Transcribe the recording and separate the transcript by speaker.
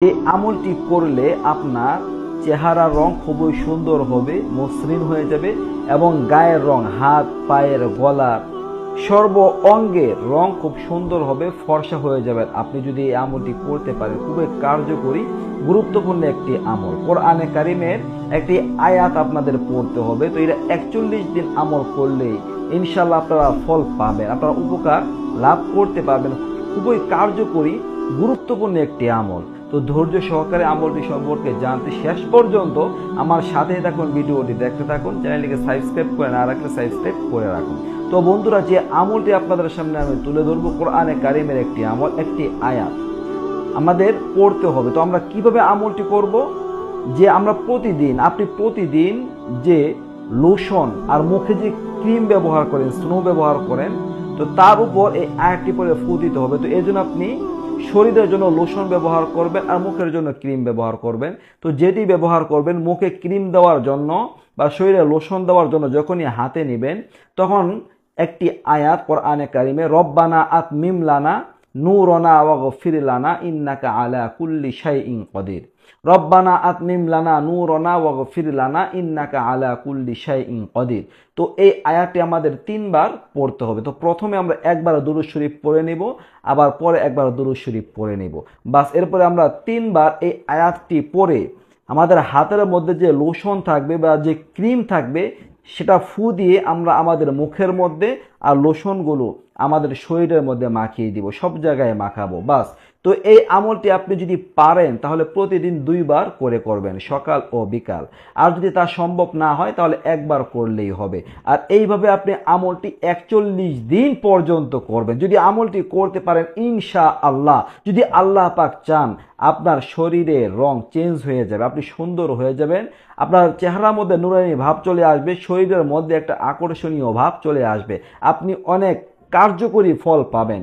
Speaker 1: এই আমলটি করলে আপনার চেহারার রং খুবই সুন্দর হবে, মসৃণ হয়ে যাবে এবং গায়ের রং, হাত পায়ের গলার সর্ব অঙ্গের রং খুব সুন্দর হবে, ফর্সা হয়ে যাবে আপনি যদি এই আমলটি করতে পারেন। খুবই কার্যকরী গুরুত্বপূর্ণ একটি আমল। কোরআনে কারিমের একটি আয়াত আপনাদের পড়তে হবে। তো এটা 41 দিন আমল করলেই ইনশাল্লাহ আপনারা ফল পাবেন, আপনারা উপকার লাভ করতে পারবেন। খুবই কার্যকরী গুরুত্বপূর্ণ একটি আমল। তো ধৈর্য সহকারে আমলটি সম্পর্কে জানতে শেষ পর্যন্ত আমার সাথে থাকুন, ভিডিওটি দেখতে থাকুন। চ্যানেলটিকে সাবস্ক্রাইব করে না রাখলে সাবস্ক্রাইব করে রাখুন। তো বন্ধুরা, যে আমলটি আপনাদের সামনে আমি তুলে ধরবো কোরআনে কারিমের একটি আমল, একটি আয়াত আমাদের পড়তে হবে। তো আমরা কিভাবে আমলটি করব? যে আমরা আপনি প্রতিদিন যে লোশন আর মুখে যে ক্রিম ব্যবহার করেন, স্নো ব্যবহার করেন, তো তার উপর এই আয়াতটি পরে ফু দিতে হবে। তো এই জন্য আপনি শরীরের জন্য লোশন ব্যবহার করবেন আর মুখের জন্য ক্রিম ব্যবহার করবেন। তো যেটি ব্যবহার করবেন, মুখে ক্রিম দেওয়ার জন্য বা শরীরে লোশন দেওয়ার জন্য যখনই হাতে নেবেন, তখন একটি আয়াত কোরআনে কারিমে, রব্বানা আতমিম লানা নূরনা ওয়াগফির লানা ইন্নাকা আলা কুল্লি শাইইন কদির। রব্বানা আতমিম লানা নূরনা ওয়াগফির লানা ইন্নাকা আলা কুল্লি শাইইন কদির। তো এই আয়াতটি আমাদের 3 বার পড়তে হবে। তো প্রথমে আমরা একবার দুরূদ শরীফ পড়ে নিব, আবার পরে একবার দুরূদ শরীফ পড়ে নিব। বাস, এরপরে আমরা 3 বার এই আয়াতটি পড়ে আমাদের হাতের মধ্যে যে লোশন থাকবে বা যে ক্রিম থাকবে সেটা ফু দিয়ে আমরা আমাদের মুখের মধ্যে আর লোশনগুলো আমাদের শরীরের মধ্যে মাখিয়ে দিব, সব জায়গায় মাখাবো। বাস, তো এই আমলটি আপনি যদি পারেন তাহলে প্রতিদিন 2 বার করে করবেন, সকাল ও বিকাল। আর যদি তা সম্ভব না হয় তাহলে একবার করলেই হবে। আর এইভাবে আপনি আমলটি 41 দিন পর্যন্ত করবেন। যদি আমলটি করতে পারেন ইনশাআল্লাহ, যদি আল্লাহ পাক চান, আপনার শরীরের রং চেঞ্জ হয়ে যাবে, আপনি সুন্দর হয়ে যাবেন, আপনার চেহারার মধ্যে নুরানি ভাব চলে আসবে, শরীরের মধ্যে একটা আকর্ষণীয় ভাব চলে আসবে, আপনি অনেক কার্যকরী ফল পাবেন।